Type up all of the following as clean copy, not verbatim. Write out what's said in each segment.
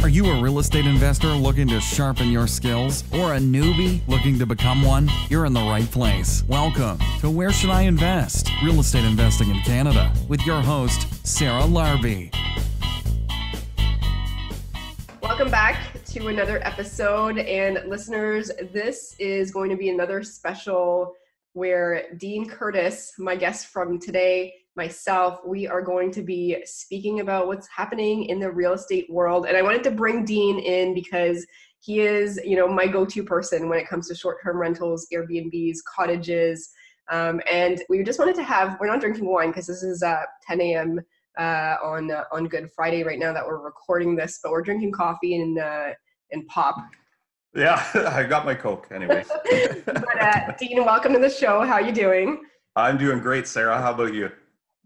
Are you a real estate investor looking to sharpen your skills or a newbie looking to become one? You're in the right place. Welcome to Where Should I Invest? Real Estate Investing in Canada with your host, Sarah Larbi. Welcome back to another episode, and listeners, this is going to be another special where Dean Curtis, my guest from today, myself, we are going to be speaking about what's happening in the real estate world. And I wanted to bring Dean in because he is, my go-to person when it comes to short-term rentals, Airbnbs, cottages. And we just wanted to we're not drinking wine because this is 10 a.m. On Good Friday right now that we're recording this, but we're drinking coffee and pop. Yeah, I got my Coke anyways. But Dean, welcome to the show. How are you doing? I'm doing great, Sarah. How about you?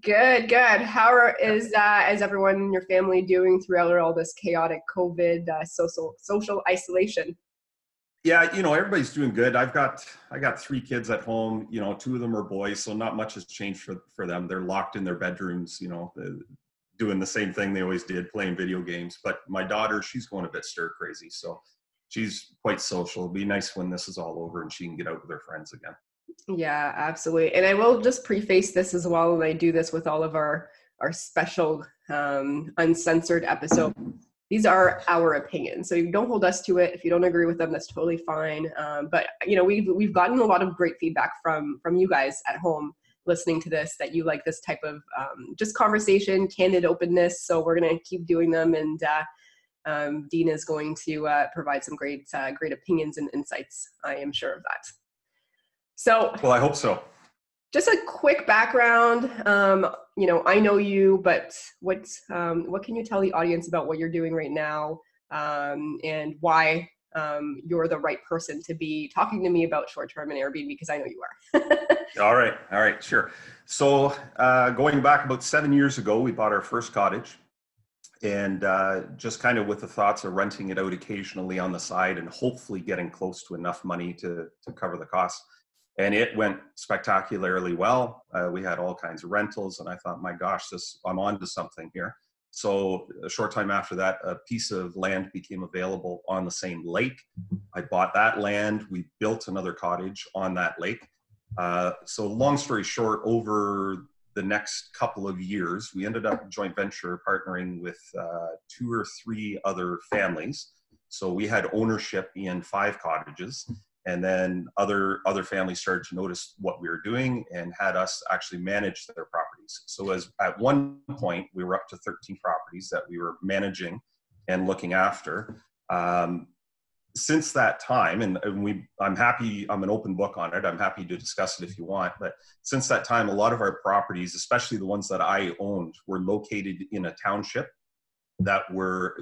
Good. How is everyone in your family doing throughout all this chaotic COVID social isolation? Yeah, everybody's doing good. I got 3 kids at home. 2 of them are boys, so not much has changed for them. They're locked in their bedrooms, doing the same thing they always did, playing video games. But my daughter, she's going a bit stir crazy, so she's quite social. It'll be nice when this is all over and she can get out with her friends again. Yeah, absolutely. And I will just preface this as well, and I do this with all of our special uncensored episodes. These are our opinions, so you don't hold us to it. If you don't agree with them, that's totally fine. But we've gotten a lot of great feedback from you guys at home listening to this, that you like this type of just conversation, candid openness. So we're going to keep doing them, and Dean is going to provide some great opinions and insights. I am sure of that. So, well, I hope so. Just a quick background. I know you, but what can you tell the audience about what you're doing right now, and why you're the right person to be talking to me about short-term and Airbnb, because I know you are. All right, sure. So going back about 7 years ago, we bought our first cottage, and just kind of with the thoughts of renting it out occasionally on the side and hopefully getting close to enough money to cover the costs. And it went spectacularly well. We had all kinds of rentals, and I thought, my gosh, I'm on to something here. So a short time after that, a piece of land became available on the same lake. I bought that land. We built another cottage on that lake. So long story short, over the next couple of years, we ended up joint venture partnering with 2 or 3 other families. So we had ownership in 5 cottages. And then other families started to notice what we were doing and had us actually manage their properties. So at one point, we were up to 13 properties that we were managing and looking after. Since that time, and I'm happy, I'm an open book on it. I'm happy to discuss it if you want. But since that time, a lot of our properties, especially the ones that I owned, were located in a township that were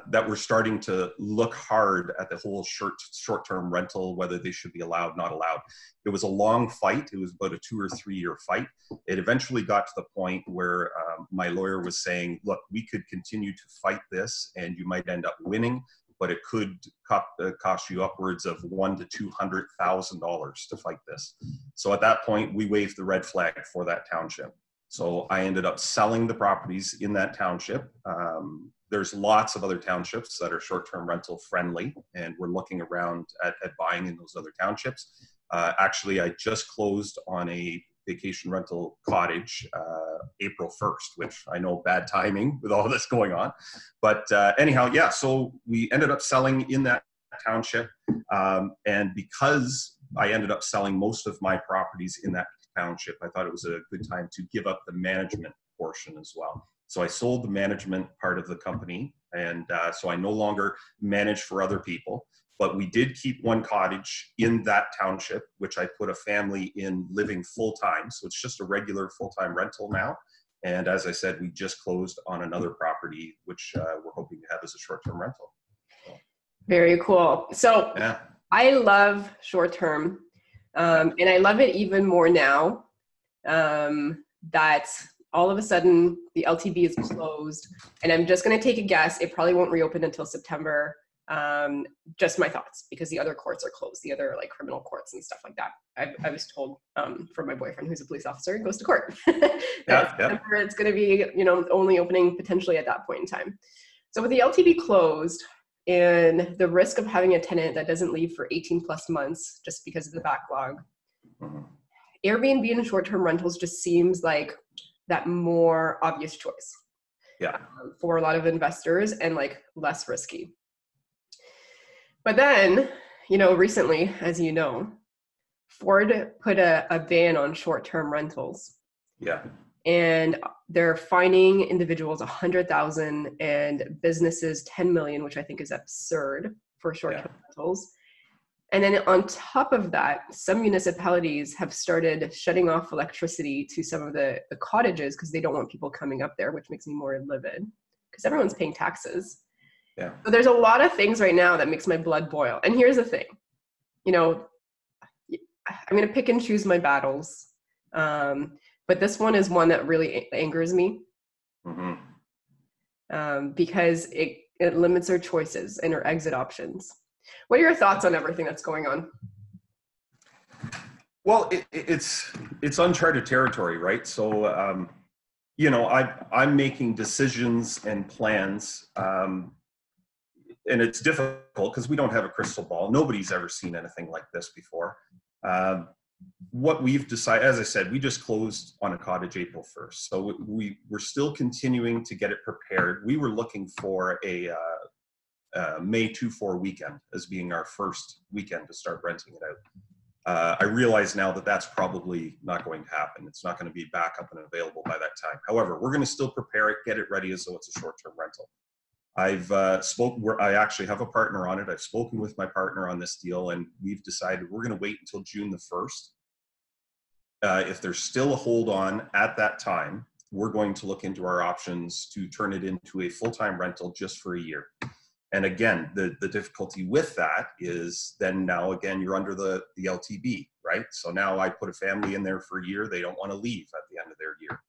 that we're starting to look hard at the whole short-term rental, whether they should be allowed, not allowed. It was a long fight. It was about a 2 or 3 year fight. It eventually got to the point where my lawyer was saying, look, we could continue to fight this and you might end up winning, but it could cost you upwards of $100,000 to $200,000 to fight this. So at that point, we waved the red flag for that township. So I ended up selling the properties in that township. There's lots of other townships that are short-term rental friendly, and we're looking around at buying in those other townships. Actually, I just closed on a vacation rental cottage April 1st, which I know bad timing with all this going on. But anyhow, yeah, so we ended up selling in that township. And because I ended up selling most of my properties in that township, I thought it was a good time to give up the management portion as well. So I sold the management part of the company, and so I no longer manage for other people. But we did keep 1 cottage in that township, which I put a family in living full-time. So it's just a regular full-time rental now. And as I said, we just closed on another property, which we're hoping to have as a short-term rental. Very cool. So yeah. I love short-term, and I love it even more now that all of a sudden the LTV is closed, and I'm just going to take a guess. It probably won't reopen until September. Just my thoughts, because the other courts are closed, the other like criminal courts and stuff like that. I was told from my boyfriend, who's a police officer and goes to court, that September it's going to be, only opening potentially at that point in time. So with the LTV closed and the risk of having a tenant that doesn't leave for 18 plus months just because of the backlog, Airbnb and short-term rentals just seems like that more obvious choice for a lot of investors and like less risky. But then, recently, as you know, Ford put a ban on short-term rentals. Yeah. And they're fining individuals $100,000 and businesses $10 million, which I think is absurd for short-term rentals. And then on top of that, some municipalities have started shutting off electricity to some of the cottages because they don't want people coming up there, which makes me more livid because everyone's paying taxes. Yeah. So there's a lot of things right now that makes my blood boil. And here's the thing, I'm going to pick and choose my battles. But this one is one that really angers me because it limits our choices and our exit options. What are your thoughts on everything that's going on? Well, it's uncharted territory, right? So, I'm making decisions and plans, and it's difficult because we don't have a crystal ball. Nobody's ever seen anything like this before. What we've decided, as I said, we just closed on a cottage April 1st. So we're still continuing to get it prepared. We were looking for a May 2-4 weekend as being our first weekend to start renting it out. I realize now that that's probably not going to happen. It's not going to be back up and available by that time. However, we're going to still prepare it, get it ready as though it's a short-term rental. I actually have a partner on it. I've spoken with my partner on this deal, and we've decided we're going to wait until June the 1st. If there's still a hold on at that time, we're going to look into our options to turn it into a full-time rental just for a year. And again, the difficulty with that is then now, again, you're under the LTV, right? So now I put a family in there for a year. They don't want to leave at the end of their year.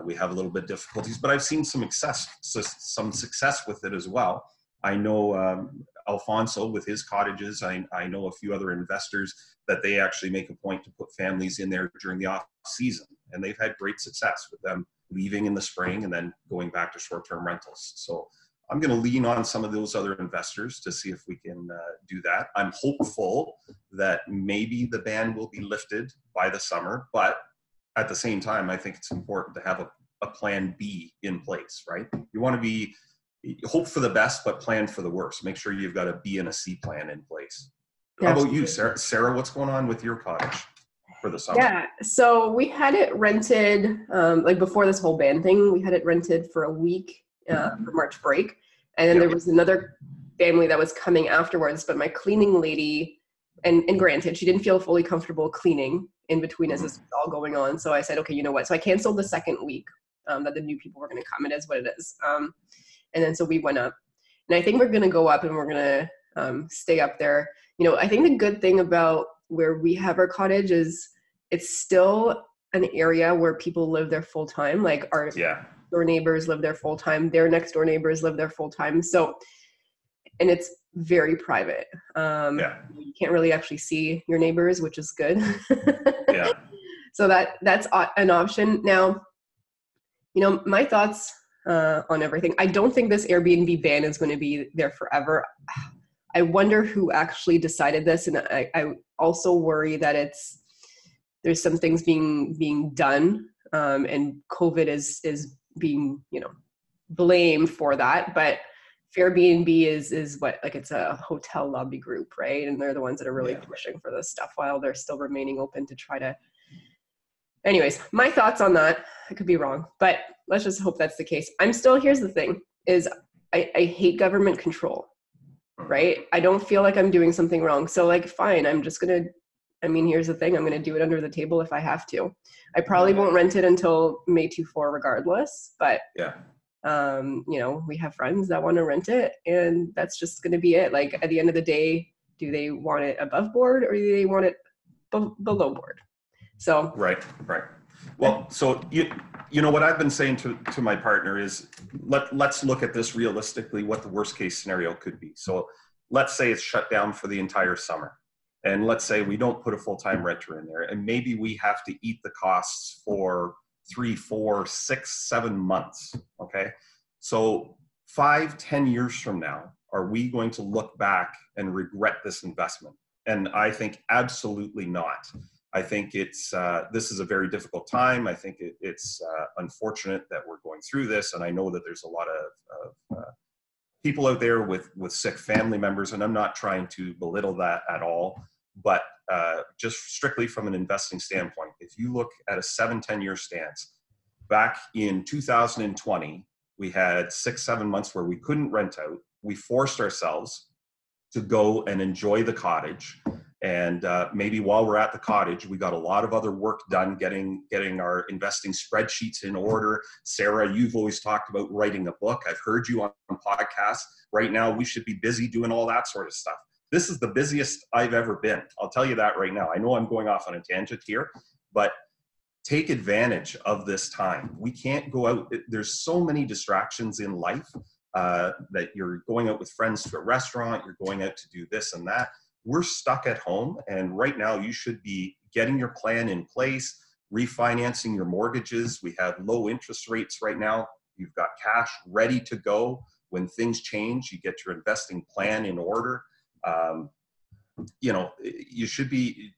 We have a little bit of difficulties, but I've seen some success with it as well. I know Alfonso with his cottages. I know a few other investors that they actually make a point to put families in there during the off season, and they've had great success with them leaving in the spring and then going back to short-term rentals. So I'm going to lean on some of those other investors to see if we can do that. I'm hopeful that maybe the ban will be lifted by the summer, but at the same time, I think it's important to have a plan B in place, right? You want to hope for the best, but plan for the worst. Make sure you've got a B and a C plan in place. How about you, Sarah? Sarah, what's going on with your cottage for the summer? Yeah, so we had it rented, like before this whole ban thing, we had it rented for a week for March break. And then there was another family that was coming afterwards, but my cleaning lady, and granted, she didn't feel fully comfortable cleaning in between as this was all going on. So I said, okay, you know what? So I canceled the second week that the new people were going to come. It is what it is. And then so we went up. And I think we're going to go up and we're going to stay up there. I think the good thing about where we have our cottage is it's still an area where people live there full time. Like our door neighbors live there full time. Their next door neighbors live there full time. So, and it's very private. You can't really actually see your neighbors, which is good. So that's an option. Now, my thoughts on everything. I don't think this Airbnb ban is going to be there forever. I wonder who actually decided this. And I also worry that there's some things being done and COVID is being, blamed for that. But Airbnb is what, like, it's a hotel lobby group, right? And they're the ones that are really pushing for this stuff while they're still remaining open to try to. Anyways, my thoughts on that. I could be wrong, but let's just hope that's the case. Here's the thing is I hate government control, right? I don't feel like I'm doing something wrong. So like, fine, here's the thing. I'm going to do it under the table if I have to. I probably won't rent it until May 2-4 regardless, but we have friends that want to rent it and that's just going to be it. Like at the end of the day, do they want it above board or do they want it below board? So right. Well, so what I've been saying to my partner is let's look at this realistically, what the worst case scenario could be. So let's say it's shut down for the entire summer. And let's say we don't put a full-time renter in there and maybe we have to eat the costs for 3, 4, 6, 7 months. Okay. So 5-10 years from now, are we going to look back and regret this investment? And I think absolutely not. I think this is a very difficult time. I think it's unfortunate that we're going through this. And I know that there's a lot of people out there with sick family members, and I'm not trying to belittle that at all. But just strictly from an investing standpoint, if you look at a 7-10 year stance, back in 2020, we had 6-7 months where we couldn't rent out. We forced ourselves to go and enjoy the cottage. And maybe while we're at the cottage, we got a lot of other work done, getting our investing spreadsheets in order. Sarah, you've always talked about writing a book. I've heard you on podcasts. Right now, we should be busy doing all that sort of stuff. This is the busiest I've ever been. I'll tell you that right now. I know I'm going off on a tangent here, but take advantage of this time. We can't go out. There's so many distractions in life that you're going out with friends to a restaurant, you're going out to do this and that. We're stuck at home. And right now you should be getting your plan in place, refinancing your mortgages. We have low interest rates right now. You've got cash ready to go. When things change, you get your investing plan in order. You should be,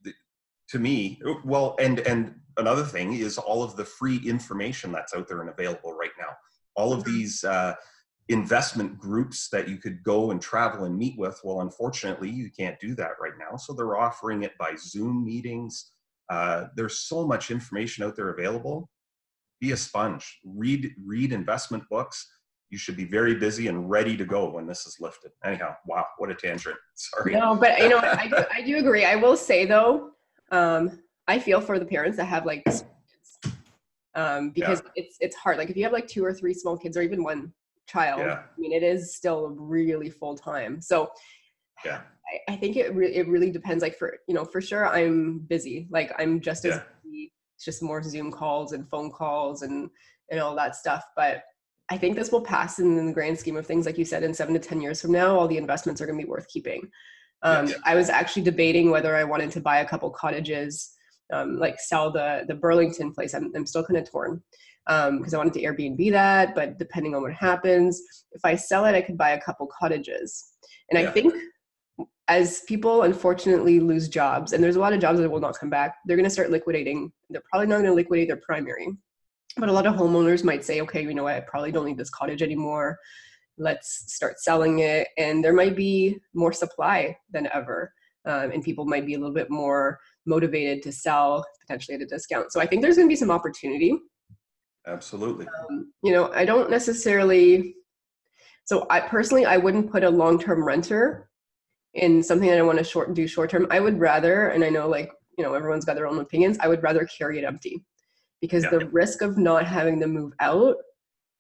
to me, well, and another thing is all of the free information that's out there and available right now. All of these investment groups that you could go and travel and meet with. Well, unfortunately, you can't do that right now. So they're offering it by Zoom meetings. There's so much information out there available. Be a sponge. Read investment books. You should be very busy and ready to go when this is lifted. Anyhow, wow, what a tangent. Sorry. No, but I do agree. I will say though, I feel for the parents that have like kids, because it's hard. Like if you have like 2 or 3 small kids or even one child, I mean, it is still really full time. So I think it really depends. Like for sure, I'm busy. Like I'm just as busy. It's just more Zoom calls and phone calls and all that stuff. But I think this will pass in the grand scheme of things. Like you said, in 7 to 10 years from now, all the investments are going to be worth keeping. I was actually debating whether I wanted to buy a couple cottages, like sell the Burlington place. I'm still kind of torn because I wanted to Airbnb that, but depending on what happens, if I sell it, I could buy a couple cottages. And I think as people unfortunately lose jobs, and there's a lot of jobs that will not come back, they're going to start liquidating. They're probably not going to liquidate their primary. But a lot of homeowners might say, okay, you know what, I probably don't need this cottage anymore. Let's start selling it. And there might be more supply than ever. And people might be a little bit more motivated to sell potentially at a discount. So I think there's going to be some opportunity. Absolutely. I don't necessarily, so I wouldn't put a long-term renter in something that I want to do short-term. I would rather, and I know everyone's got their own opinions, I would rather carry it empty. Because the risk of not having to move out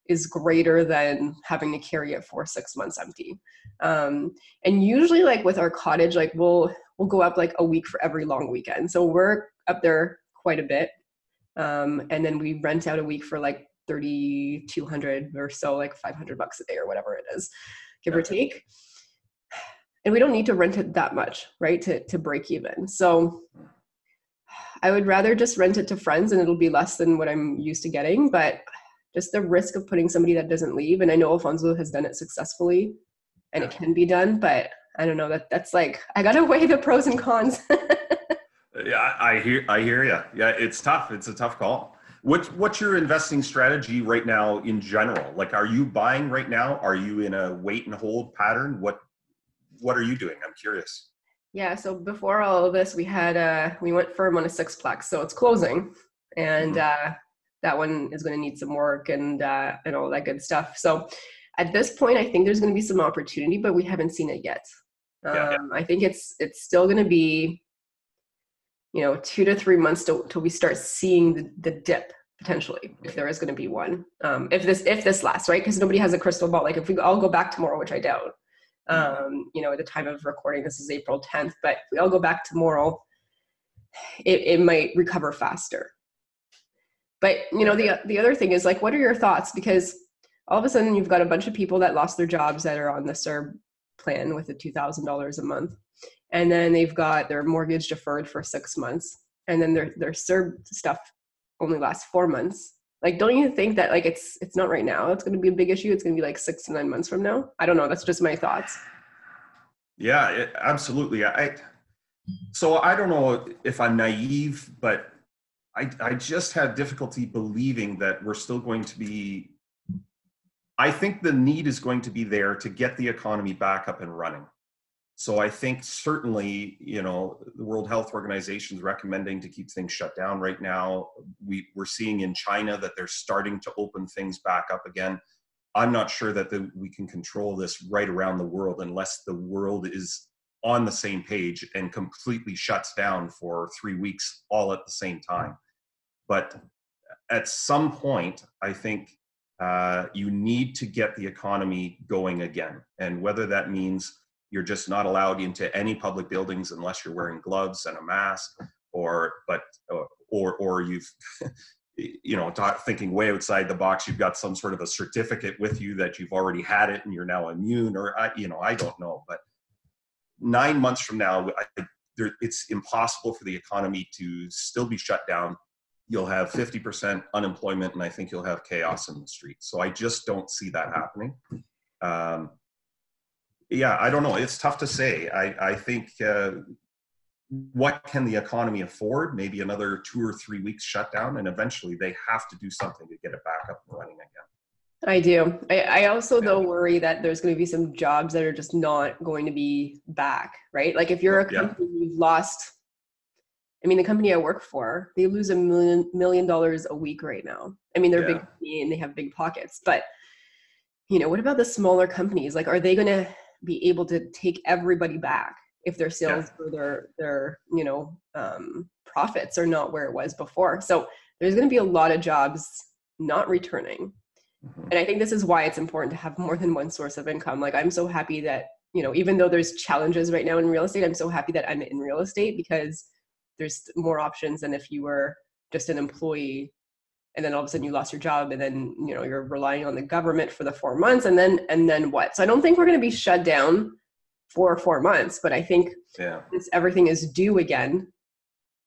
is greater than having to carry it for 6 months empty. And usually like with our cottage, like we'll go up like a week for every long weekend. So we're up there quite a bit. And then we rent out a week for like $3,200 or so, like $500 a day or whatever it is, give or take. And we don't need to rent it that much, right? To break even. So I would rather just rent it to friends and it'll be less than what I'm used to getting, but just the risk of putting somebody that doesn't leave. And I know Alfonso has done it successfully and it can be done, but I don't know, that's like, I got to weigh the pros and cons. Yeah, I hear you. Yeah, it's tough. It's a tough call. What's your investing strategy right now in general? Like, are you buying right now? Are you in a wait and hold pattern? What are you doing? I'm curious. Yeah, so before all of this, we went firm on a 6-plex, so it's closing, and that one is going to need some work and all that good stuff. So at this point, I think there's going to be some opportunity, but we haven't seen it yet. I think it's still going to be 2 to 3 months till we start seeing the dip potentially, if there is going to be one. If this lasts, right? Because nobody has a crystal ball. Like if we all go back tomorrow, which I doubt. At the time of recording, this is April 10th, but if we all go back tomorrow, it might recover faster. But, the other thing is like, what are your thoughts? Because all of a sudden you've got a bunch of people that lost their jobs that are on the CERB plan with the $2,000 a month. And then they've got their mortgage deferred for 6 months. And then their CERB stuff only lasts 4 months. Like, don't you think that like it's not right now? It's going to be a big issue. It's going to be like 6 to 9 months from now. I don't know. That's just my thoughts. Yeah, absolutely. So I don't know if I'm naive, but I just have difficulty believing that we're still going to be, I think the need is going to be there to get the economy back up and running. So I think certainly, you know, the World Health Organization is recommending to keep things shut down right now. We're seeing in China that they're starting to open things back up again. I'm not sure that we can control this right around the world unless the world is on the same page and completely shuts down for 3 weeks all at the same time. But at some point, I think you need to get the economy going again. And whether that means you're just not allowed into any public buildings unless you're wearing gloves and a mask, or you've, you know, thinking way outside the box, you've got some sort of a certificate with you that you've already had it and you're now immune, or, you know, I don't know. But 9 months from now, it's impossible for the economy to still be shut down. You'll have 50% unemployment, and I think you'll have chaos in the streets. So I just don't see that happening. Yeah, I don't know. It's tough to say. I think what can the economy afford? Maybe another 2 or 3 weeks shutdown, and eventually they have to do something to get it back up and running again. I do. I also, though, worry that there's going to be some jobs that are just not going to be back, right? Like if you're a company, you've lost, I mean, the company I work for, they lose $1 million a week right now. I mean, they're big and they have big pockets, but you know, what about the smaller companies? Like, are they going to be able to take everybody back if their sales or their you know, profits are not where it was before? So there's going to be a lot of jobs not returning. And I think this is why it's important to have more than one source of income. Like, I'm so happy that, you know, even though there's challenges right now in real estate, I'm so happy that I'm in real estate because there's more options than if you were just an employee and then all of a sudden you lost your job and then, you know, you're relying on the government for the 4 months and then what? So I don't think we're going to be shut down for 4 months, but I think once everything is due again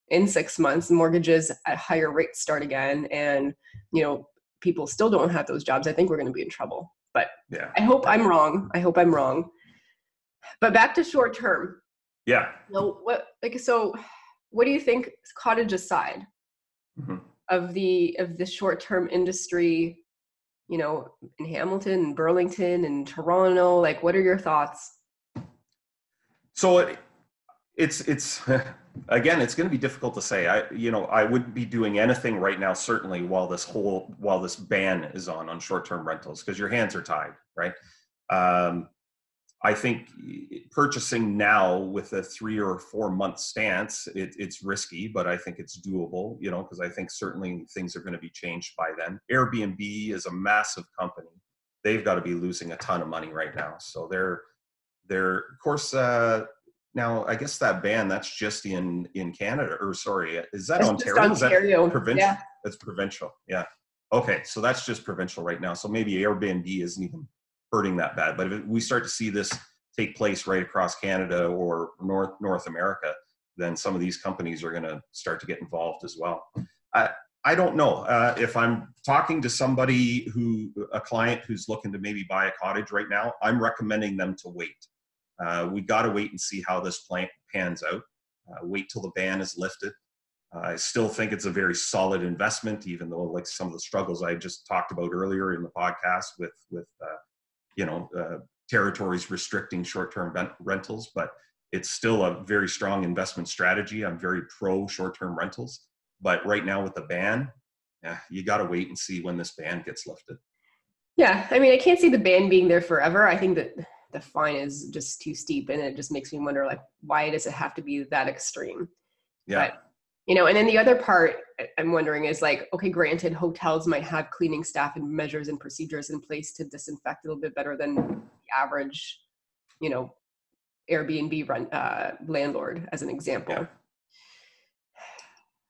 in 6 months, mortgages at higher rates start again, and, you know, people still don't have those jobs, I think we're going to be in trouble. But I hope I'm wrong. But back to short term. Yeah. So what do you think, Cottage aside, of the short term industry, you know, in Hamilton and Burlington and Toronto? Like, what are your thoughts? So it's again, it's going to be difficult to say. I wouldn't be doing anything right now, certainly while this ban is on short-term rentals, because your hands are tied, right? I think purchasing now with a 3 or 4 month stance, it's risky, but I think it's doable, you know, because I think certainly things are going to be changed by then. Airbnb is a massive company. They've got to be losing a ton of money right now. So they're of course, now I guess that ban, that's just in Canada, or sorry, is that Ontario? Is that provincial? Yeah. That's provincial. Yeah. Okay. So that's just provincial right now. So maybe Airbnb isn't even hurting that bad, but if we start to see this take place right across Canada or North America, then some of these companies are going to start to get involved as well. I don't know if I'm talking to somebody a client who's looking to maybe buy a cottage right now, I'm recommending them to wait. We got to wait and see how this pans out. Wait till the ban is lifted. I still think it's a very solid investment, even though like some of the struggles I just talked about earlier in the podcast with territories restricting short-term rentals, but it's still a very strong investment strategy. I'm very pro short-term rentals, but right now with the ban, you got to wait and see when this ban gets lifted. Yeah, I mean, I can't see the ban being there forever. I think that the fine is just too steep, and it just makes me wonder, like, why does it have to be that extreme? Yeah. But, you know, and then the other part I'm wondering is, like, okay, granted, hotels might have cleaning staff and measures and procedures in place to disinfect a little bit better than the average, you know, Airbnb landlord, as an example. Yeah.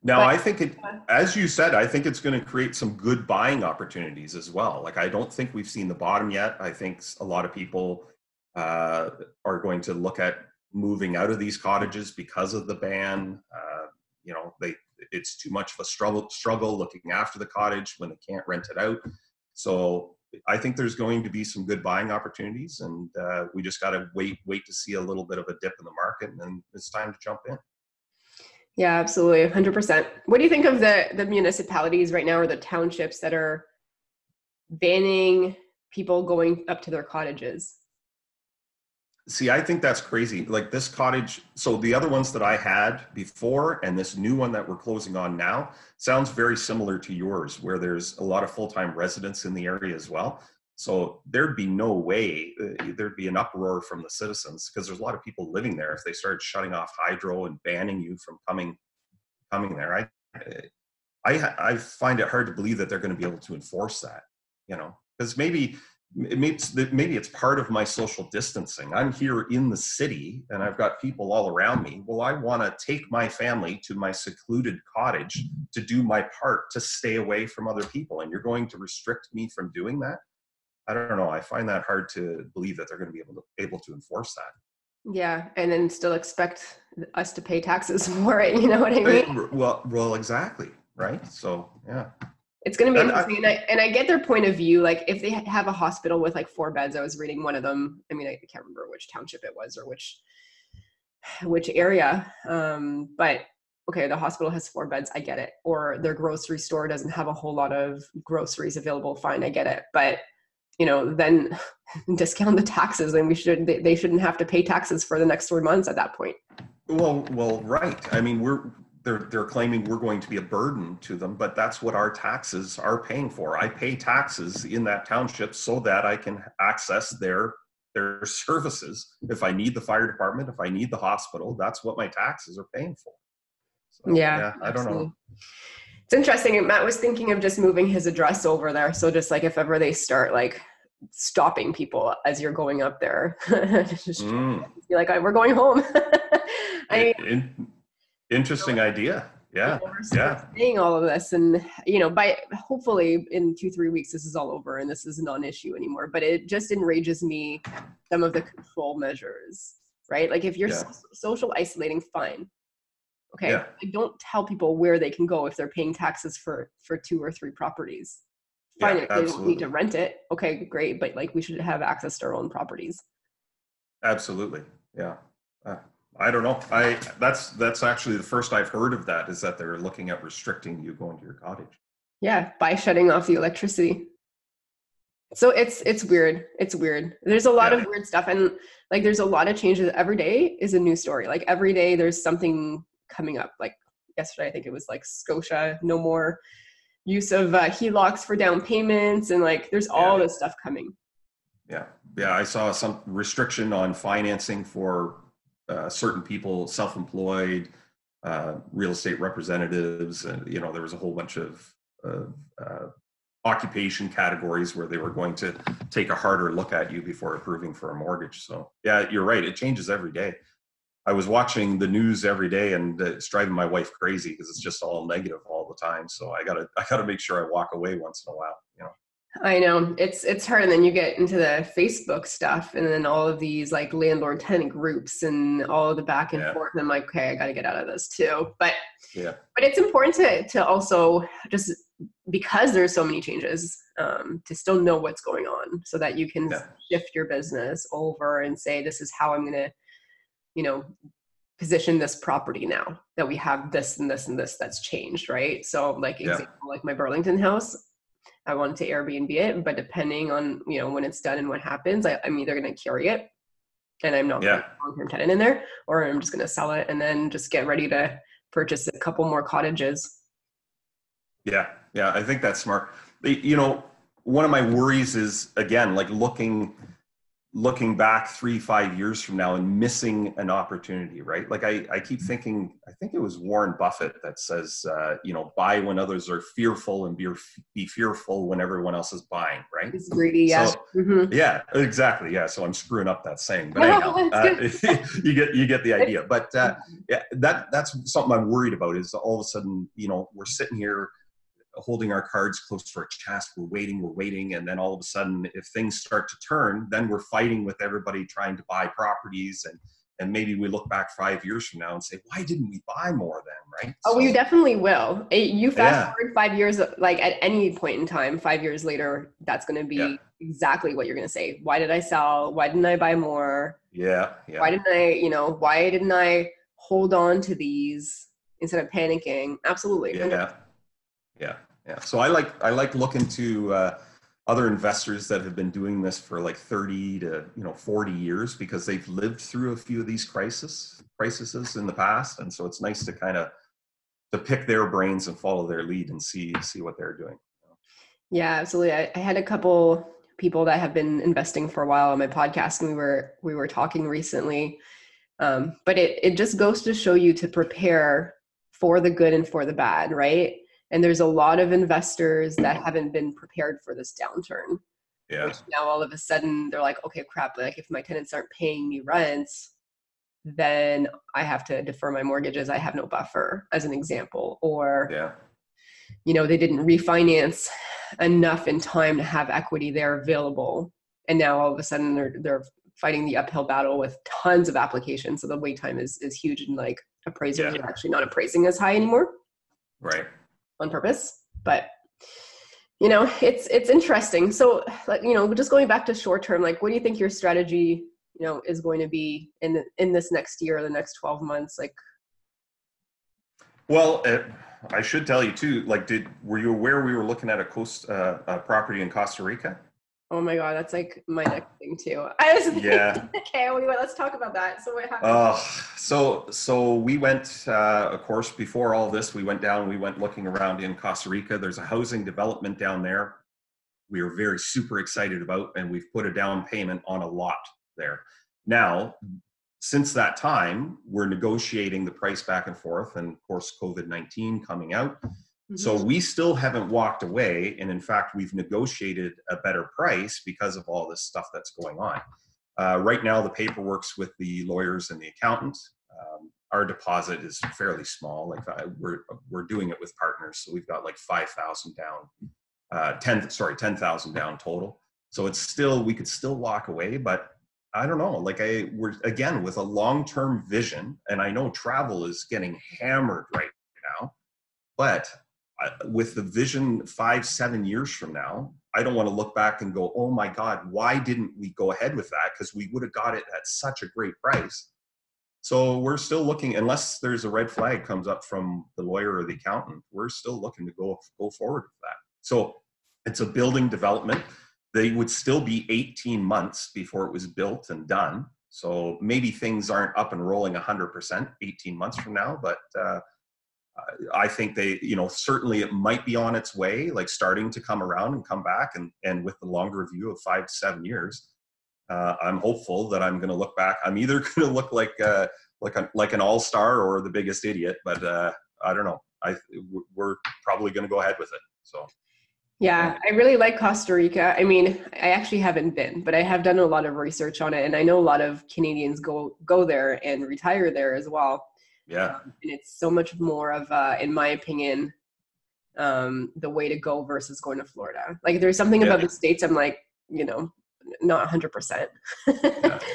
Now, I think as you said, I think it's going to create some good buying opportunities as well. Like, I don't think we've seen the bottom yet. I think a lot of people are going to look at moving out of these cottages because of the ban. You know, it's too much of a struggle looking after the cottage when they can't rent it out. So I think there's going to be some good buying opportunities, and we just got to wait to see a little bit of a dip in the market, and then it's time to jump in. Yeah, absolutely. 100%. What do you think of the municipalities right now, or the townships that are banning people going up to their cottages? See, I think that's crazy. Like this cottage, so the other ones that I had before and this new one that we're closing on now sounds very similar to yours, where there's a lot of full-time residents in the area as well. So there'd be no way, there'd be an uproar from the citizens, because there's a lot of people living there. If they started shutting off hydro and banning you from coming there, I find it hard to believe that they're going to be able to enforce that, because maybe it's part of my social distancing. I'm here in the city and I've got people all around me. Well, I want to take my family to my secluded cottage to do my part to stay away from other people. And you're going to restrict me from doing that? I don't know. I find that hard to believe that they're going to be able to enforce that. Yeah. And then still expect us to pay taxes for it. You know what I mean? Well, exactly. Right. So, yeah. It's going to be interesting. And I get their point of view. Like if they have a hospital with like 4 beds, I was reading one of them. I mean, I can't remember which township it was or which area. But okay, the hospital has 4 beds. I get it. Or their grocery store doesn't have a whole lot of groceries available. Fine. I get it. But then discount the taxes, and they shouldn't have to pay taxes for the next 3 months at that point. Well, right. I mean, they're claiming we're going to be a burden to them, but that's what our taxes are paying for. I pay taxes in that township so that I can access their services. If I need the fire department, if I need the hospital, that's what my taxes are paying for. So, yeah, I don't know. It's interesting. Matt was thinking of just moving his address over there. So just like if ever they start like stopping people as you're going up there, just be like, we're going home. Interesting idea. Yeah. Saying all of this, and by hopefully in 2-3 weeks this is all over and this is a non-issue anymore. But it just enrages me, some of the control measures, right? Like if you're social isolating, fine. Okay. Yeah. I don't tell people where they can go if they're paying taxes for 2 or 3 properties. Fine, if they don't need to rent it. Okay, great. But like we should have access to our own properties. Absolutely. Yeah. I don't know. That's actually the first I've heard of that, is that they're looking at restricting you going to your cottage. Yeah, by shutting off the electricity. So it's weird. It's weird. There's a lot of weird stuff, and like there's a lot of changes. Every day is a new story. Like every day there's something coming up. Like yesterday, I think it was like Scotia, no more use of HELOCs for down payments, and like there's all this stuff coming. Yeah. I saw some restriction on financing for certain people, self-employed, real estate representatives, and there was a whole bunch of occupation categories where they were going to take a harder look at you before approving for a mortgage. So yeah, you're right. It changes every day. I was watching the news every day, and it's driving my wife crazy because it's just all negative all the time. So I gotta make sure I walk away once in a while. I know it's hard, and then you get into the Facebook stuff, and then all of these like landlord tenant groups and all of the back and forth. And I'm like, okay, I got to get out of this too. But it's important to also, just because there's so many changes, to still know what's going on, so that you can shift your business over and say, this is how I'm going to, position this property now that we have this and this and this that's changed, right? So like example, like my Burlington house, I wanted to Airbnb it, but depending on, when it's done and what happens, I'm either going to carry it and I'm not going to long-term tenant in there, or I'm just going to sell it and then just get ready to purchase a couple more cottages. Yeah. I think that's smart. One of my worries is, again, like looking back 3-5 years from now and missing an opportunity, right? Like I keep thinking, I think it was Warren Buffett that says, buy when others are fearful and be fearful when everyone else is buying, right? It's greedy, yeah. So, yeah, exactly. Yeah. So I'm screwing up that saying, but anyhow, you get the idea. But that's something I'm worried about, is all of a sudden, we're sitting here holding our cards close to our chest. We're waiting. And then all of a sudden, if things start to turn, then we're fighting with everybody trying to buy properties And maybe we look back 5 years from now and say, why didn't we buy more then, right? Oh, you definitely will. You fast Yeah. forward 5 years, like at any point in time, 5 years later, that's going to be Yeah. exactly what you're going to say. Why did I sell? Why didn't I buy more? Yeah. Why didn't I hold on to these instead of panicking? Absolutely. Yeah. Yeah. Yeah. So I like looking to other investors that have been doing this for like 30 to 40 years, because they've lived through a few of these crises in the past, and so it's nice to kind of to pick their brains and follow their lead and see what they're doing. Yeah, absolutely. I had a couple people that have been investing for a while on my podcast, and we were talking recently. But it just goes to show you to prepare for the good and for the bad, right? And there's a lot of investors that haven't been prepared for this downturn. Yeah. Which now all of a sudden they're like, okay, crap, like if my tenants aren't paying me rents, then I have to defer my mortgages. I have no buffer, as an example. Or, Yeah. they didn't refinance enough in time to have equity there available. And now all of a sudden they're fighting the uphill battle with tons of applications. So the wait time is huge, and like appraisers are actually not appraising as high anymore. Right. On purpose. But it's interesting. So like, just going back to short term, like what do you think your strategy, is going to be in this next year or the next 12 months? Like, well, I should tell you too, like, were you aware we were looking at a property in Costa Rica? oh my God, that's like my next thing too. I was thinking, Yeah. okay, let's talk about that. So what happened? So we went, of course, before all this, we went looking around in Costa Rica. There's a housing development down there we are very super excited about, and we've put a down payment on a lot there. Now, since that time, we're negotiating the price back and forth, and of course, COVID-19 coming out. So we still haven't walked away. And in fact, we've negotiated a better price because of all this stuff that's going on. Right now, the paperwork's with the lawyers and the accountant. Our deposit is fairly small. Like we're doing it with partners. So we've got like 5,000 down, 10,000 down total. So it's still, we could still walk away, but I don't know, like we're again with a long-term vision, and I know travel is getting hammered right now, but with the vision 5-7 years from now, I don't want to look back and go, oh my God, why didn't we go ahead with that? Because we would have got it at such a great price. So we're still looking, unless there's a red flag comes up from the lawyer or the accountant, we're still looking to go forward with that. So it's a building development. They would still be 18 months before it was built and done. So maybe things aren't up and rolling 100% 18 months from now, but I think they, certainly it might be on its way, like starting to come around and come back. And with the longer view of 5 to 7 years, I'm hopeful that I'm going to look back. I'm either going to look like an all-star or the biggest idiot, but I don't know. We're probably going to go ahead with it. So. Yeah, I really like Costa Rica. I mean, I actually haven't been, but I have done a lot of research on it, and I know a lot of Canadians go there and retire there as well. Yeah. And it's so much more of, in my opinion, the way to go versus going to Florida. Like there's something about the States I'm like, not 100%.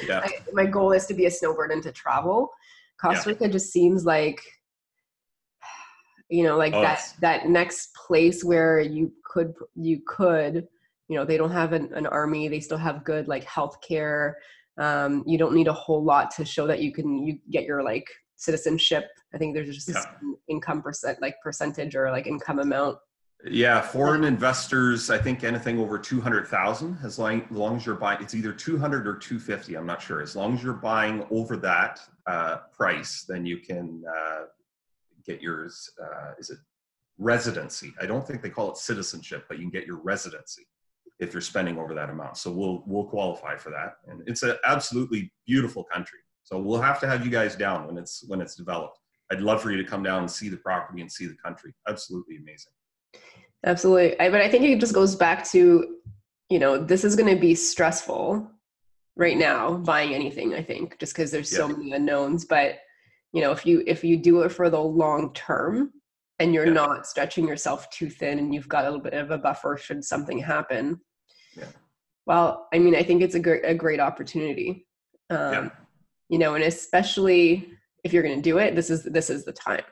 Yeah. My goal is to be a snowbird and to travel. Costa Rica just seems like, that next place where you could, they don't have an army. They still have good like healthcare. You don't need a whole lot to show that you get your like citizenship. I think there's just income percentage or like income amount. Yeah, foreign investors, I think anything over 200,000, as long as you're buying, it's either 200 or 250. I'm not sure. As long as you're buying over that price, then you can get yours. Is it residency? I don't think they call it citizenship, but you can get your residency if you're spending over that amount. So we'll qualify for that, and it's an absolutely beautiful country. So we'll have to have you guys down when it's developed. I'd love for you to come down and see the property and see the country. Absolutely amazing. Absolutely. But I think it just goes back to, this is going to be stressful right now buying anything, I think, just because there's so many unknowns. But, if you do it for the long term and you're not stretching yourself too thin and you've got a little bit of a buffer should something happen. Yeah. Well, I mean, I think it's a great opportunity. and especially if you're going to do it, this is the time.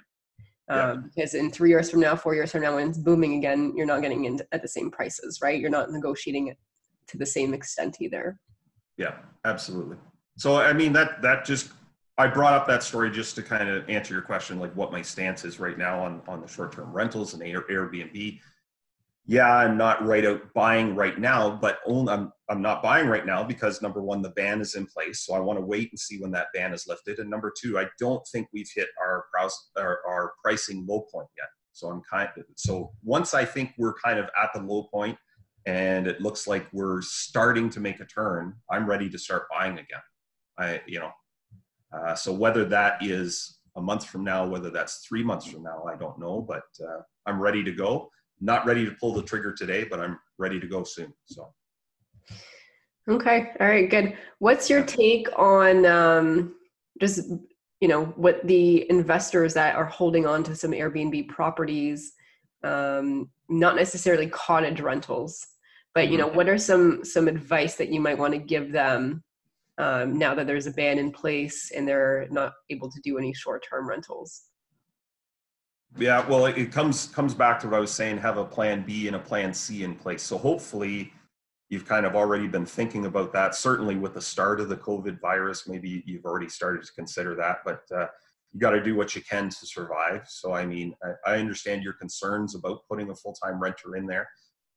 Because in 3 years from now, 4 years from now, when it's booming again, you're not getting in at the same prices, right? You're not negotiating it to the same extent either. Yeah, absolutely. So, I mean, I brought up that story just to kind of answer your question, like what my stance is right now on the short-term rentals and Airbnb. Yeah, I'm not buying right now, but I'm not buying right now because number one, the ban is in place. So I want to wait and see when that ban is lifted. And number two, I don't think we've hit our pricing low point yet. So once I think we're kind of at the low point and it looks like we're starting to make a turn, I'm ready to start buying again. So whether that is a month from now, whether that's 3 months from now, I don't know, but I'm ready to go. Not ready to pull the trigger today, but I'm ready to go soon. So. Okay. All right, good. What's your take on just, what the investors that are holding on to some Airbnb properties, not necessarily cottage rentals, but, what are some advice that you might want to give them now that there's a ban in place and they're not able to do any short-term rentals? Yeah, well, it comes back to what I was saying, have a plan B and a plan C in place. So hopefully you've kind of already been thinking about that. Certainly with the start of the COVID virus, maybe you've already started to consider that, but you got to do what you can to survive. So, I mean, I understand your concerns about putting a full-time renter in there,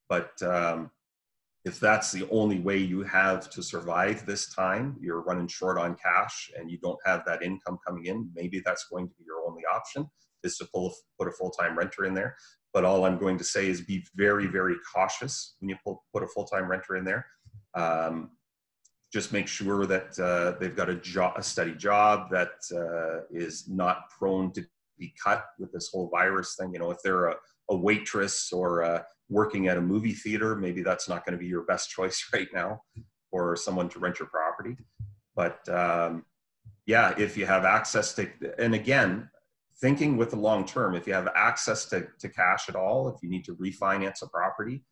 but if that's the only way you have to survive this time, you're running short on cash and you don't have that income coming in, maybe that's going to be your only option, is to put a full-time renter in there. But all I'm going to say is be very, very cautious when you put a full-time renter in there. Just make sure that they've got a steady job that is not prone to be cut with this whole virus thing. If they're a waitress or working at a movie theater, maybe that's not going to be your best choice right now for someone to rent your property. But yeah, if you have access to, and again, thinking with the long term, if you have access to cash at all, if you need to refinance a property,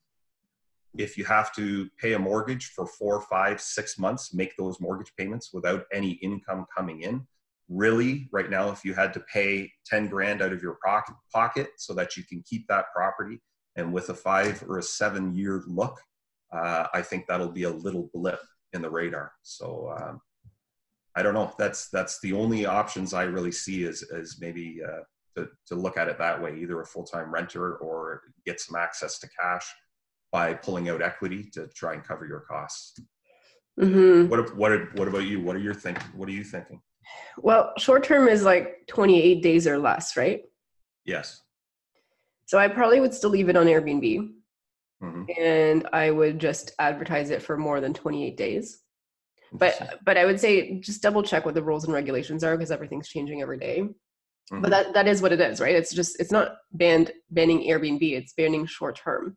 if you have to pay a mortgage for 4, 5, 6 months, make those mortgage payments without any income coming in. Really, right now, if you had to pay 10 grand out of your pocket so that you can keep that property, and with a 5 or a 7 year look, I think that'll be a little blip in the radar. So I don't know. That's the only options I really see is maybe to look at it that way, either a full-time renter or get some access to cash by pulling out equity to try and cover your costs. Mm-hmm. What about you? What are you thinking? Well, short-term is like 28 days or less, right? Yes. So I probably would still leave it on Airbnb, Mm-hmm. and I would just advertise it for more than 28 days. But I would say just double check what the rules and regulations are, because everything's changing every day. Mm-hmm. But that is what it is, right? It's not banning Airbnb, it's banning short term.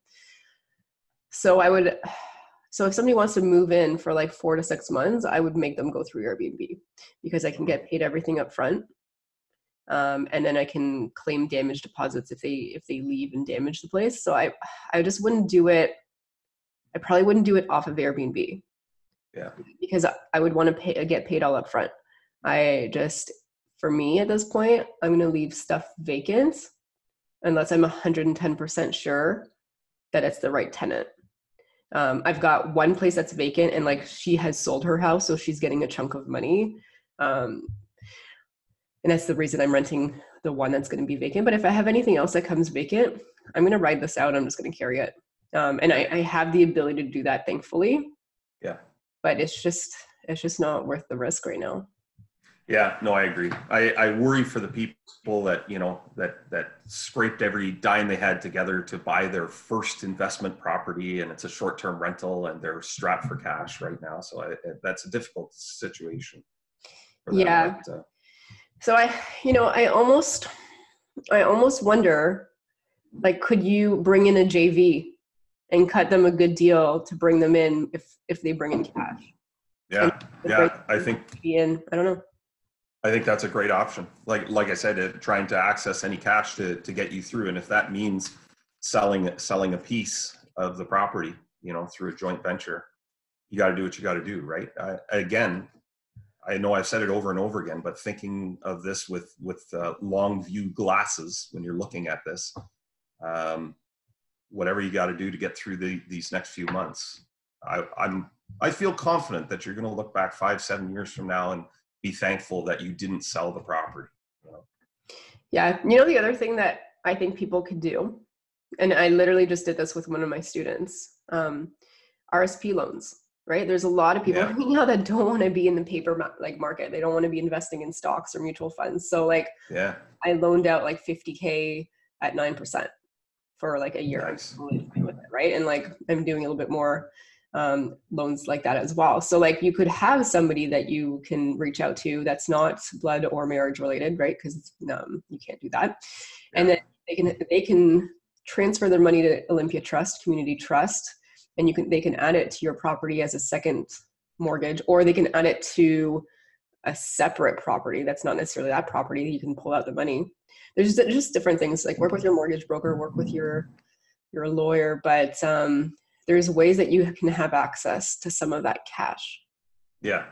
So if somebody wants to move in for like 4 to 6 months, I would make them go through Airbnb, because I can get paid everything up front. And then I can claim damage deposits if they leave and damage the place. So I just wouldn't do it. I probably wouldn't do it off of Airbnb. Yeah. Because I would want to get paid all up front. For me at this point, I'm going to leave stuff vacant unless I'm 110% sure that it's the right tenant. I've got one place that's vacant, and like she has sold her house, so she's getting a chunk of money. And that's the reason I'm renting the one that's going to be vacant. But if I have anything else that comes vacant, I'm going to ride this out. I'm just going to carry it. And I have the ability to do that, thankfully. Yeah. But it's just not worth the risk right now. Yeah, no, I agree. I worry for the people that, that scraped every dime they had together to buy their first investment property, and it's a short-term rental and they're strapped for cash right now. So that's a difficult situation for them. Yeah. So I almost wonder, like, could you bring in a JV and cut them a good deal to bring them in if they bring in cash? Yeah. I think I don't know. I think that's a great option. Like I said, trying to access any cash to get you through. And if that means selling a piece of the property, through a joint venture, you got to do what you got to do, right? I know I've said it over and over again, but thinking of this with long view glasses when you're looking at this, whatever you got to do to get through these next few months, I feel confident that you're going to look back 5-7 years from now and be thankful that you didn't sell the property. You know? Yeah. The other thing that I think people could do, and I literally just did this with one of my students, RSP loans, right? There's a lot of people right now that don't want to be in the paper market. They don't want to be investing in stocks or mutual funds. So like, I loaned out like $50K at 9% for like a year. Nice. I'm totally fine with it, right? And like, I'm doing a little bit more loans like that as well. So like, you could have somebody that you can reach out to that's not blood or marriage related, right? Because you can't do that. Yeah. And then they can transfer their money to Olympia Trust, Community Trust, and they can add it to your property as a second mortgage, or they can add it to a separate property that's not necessarily that property. You can pull out the money. There's just different things, like work with your mortgage broker, work with your lawyer, but there's ways that you can have access to some of that cash. Yeah.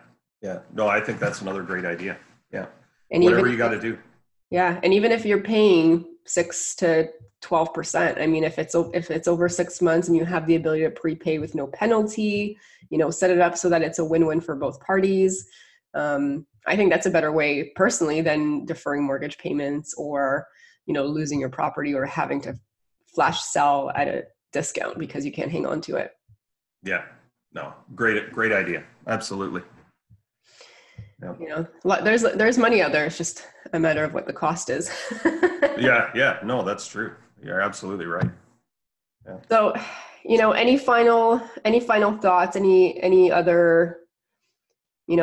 No, I think that's another great idea. Yeah. And whatever you got to do. Yeah. And even if you're paying 6 to 12%, I mean, if it's over 6 months and you have the ability to prepay with no penalty, set it up so that it's a win-win for both parties. I think that's a better way personally than deferring mortgage payments or, losing your property or having to flash sell at a discount because you can't hang on to it. Yeah, no, great idea. Absolutely. Yeah. There's money out there. It's just a matter of what the cost is. Yeah. No, that's true. You're absolutely right. Yeah. So, any final thoughts, any other,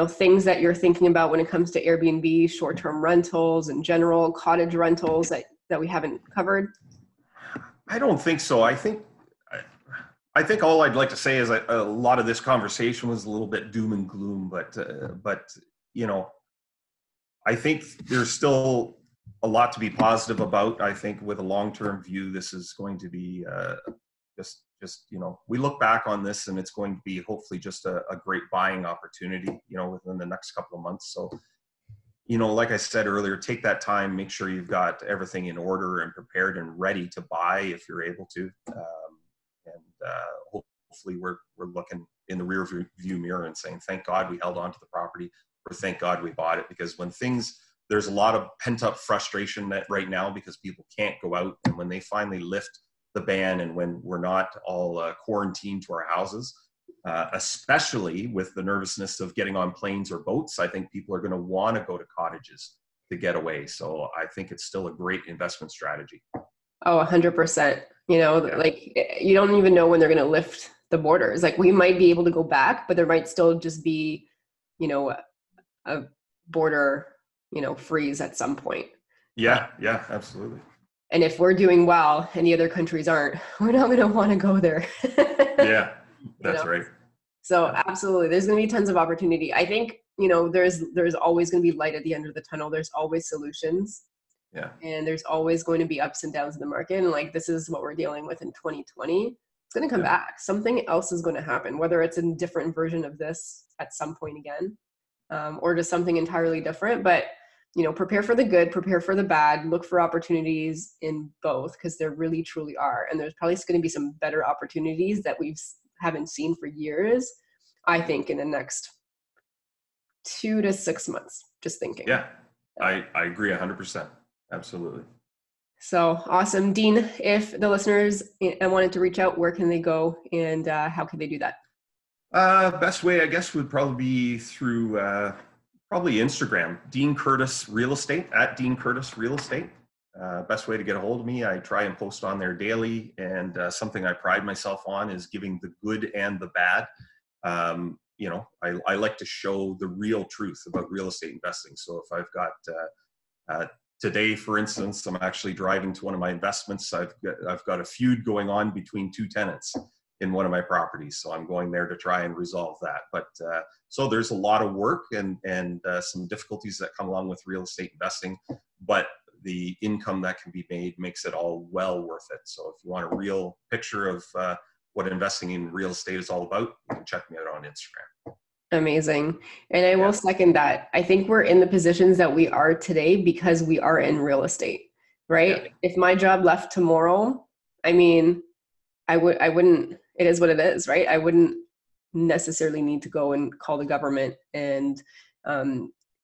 things that you're thinking about when it comes to Airbnb, short-term rentals in general, cottage rentals that we haven't covered? I don't think so. I think all I'd like to say is a lot of this conversation was a little bit doom and gloom, but I think there's still a lot to be positive about. I think with a long-term view, this is going to be we look back on this and it's going to be hopefully just a great buying opportunity, within the next couple of months. So, like I said earlier, take that time, make sure you've got everything in order and prepared and ready to buy if you're able to. Hopefully we're looking in the rear view mirror and saying, thank God we held on to the property, or thank God we bought it, because there's a lot of pent up frustration right now because people can't go out, and when they finally lift the ban and when we're not all quarantined to our houses, especially with the nervousness of getting on planes or boats, I think people are going to want to go to cottages to get away. So I think it's still a great investment strategy. Oh, 100%. Like you don't even know when they're going to lift the borders. Like we might be able to go back, but there might still just be, a border, freeze at some point. Yeah, absolutely. And if we're doing well and the other countries aren't, we're not going to want to go there. Yeah, that's right. So absolutely. There's going to be tons of opportunity. I think, there's always going to be light at the end of the tunnel. There's always solutions. Yeah. And there's always going to be ups and downs in the market. And like, this is what we're dealing with in 2020. It's going to come back. Something else is going to happen, whether it's a different version of this at some point again, or just something entirely different. But, prepare for the good, prepare for the bad, look for opportunities in both, because there really, truly are. And there's probably going to be some better opportunities that we haven't seen for years, I think, in the next 2 to 6 months, just thinking. Yeah, I agree 100%. Absolutely. So awesome. Dean, if the listeners wanted to reach out, where can they go and how can they do that? Best way, I guess, would probably be through probably Instagram, Dean Curtis Real Estate, at Dean Curtis Real Estate. Best way to get a hold of me. I try and post on there daily, and something I pride myself on is giving the good and the bad. I like to show the real truth about real estate investing. So if I've got today, for instance, I'm actually driving to one of my investments. I've got a feud going on between two tenants in one of my properties. So I'm going there to try and resolve that. But so there's a lot of work and some difficulties that come along with real estate investing, but the income that can be made makes it all well worth it. So if you want a real picture of what investing in real estate is all about, you can check me out on Instagram. Amazing. And I will second that. I think we're in the positions that we are today because we are in real estate, right? Yeah. If my job left tomorrow, I mean, I wouldn't, it is what it is, right? I wouldn't necessarily need to go and call the government and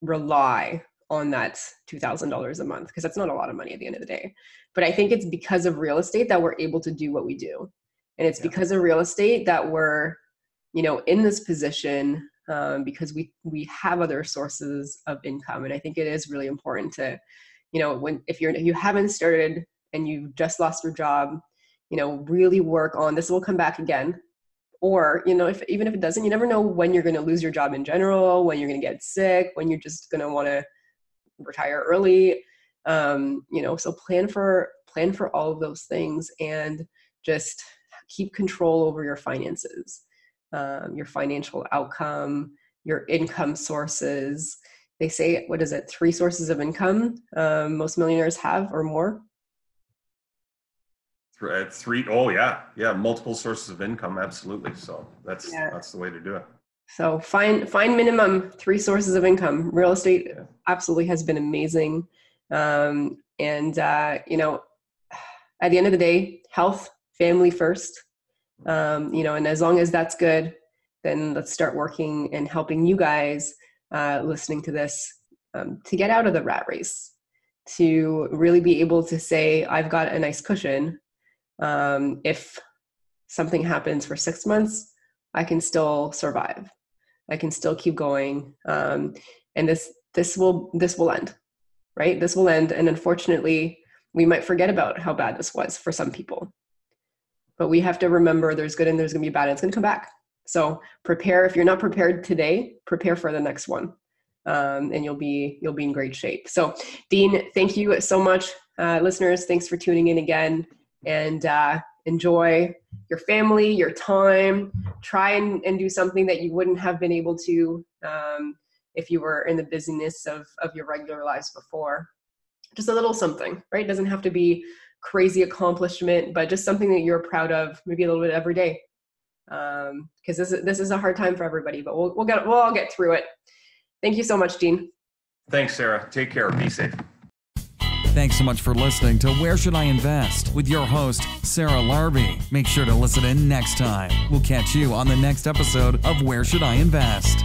rely on that $2,000 a month, because that's not a lot of money at the end of the day. But I think it's because of real estate that we're able to do what we do. And it's because of real estate that we're, in this position, because we have other sources of income. And I think it is really important to, if you haven't started and you've just lost your job, really work on this. Will come back again. Or, even if it doesn't, you never know when you're going to lose your job in general, when you're going to get sick, when you're just going to want to retire early. So plan for all of those things, and just keep control over your finances, your financial outcome, your income sources. They say, 3 sources of income most millionaires have, or more? 3. Oh yeah. Multiple sources of income. Absolutely. So that's the way to do it. So find minimum 3 sources of income. Real estate absolutely has been amazing. At the end of the day, health, family first. And as long as that's good, then let's start working and helping you guys listening to this to get out of the rat race, to really be able to say, I've got a nice cushion. If something happens for 6 months, I can still survive. I can still keep going. And this will end, right? This will end. And unfortunately, we might forget about how bad this was for some people. But we have to remember there's good and there's going to be bad, and it's going to come back. So prepare. If you're not prepared today, prepare for the next one. And you'll be in great shape. So Dean, thank you so much. Listeners, thanks for tuning in again. And enjoy your family, your time. Try and do something that you wouldn't have been able to if you were in the busyness of your regular lives before. Just a little something, right? It doesn't have to be crazy accomplishment, but just something that you're proud of, maybe a little bit every day. Because this is a hard time for everybody, but we'll all get through it. Thank you so much, Dean. Thanks, Sarah. Take care. Be safe. Thanks so much for listening to Where Should I Invest with your host, Sarah Larbi. Make sure to listen in next time. We'll catch you on the next episode of Where Should I Invest?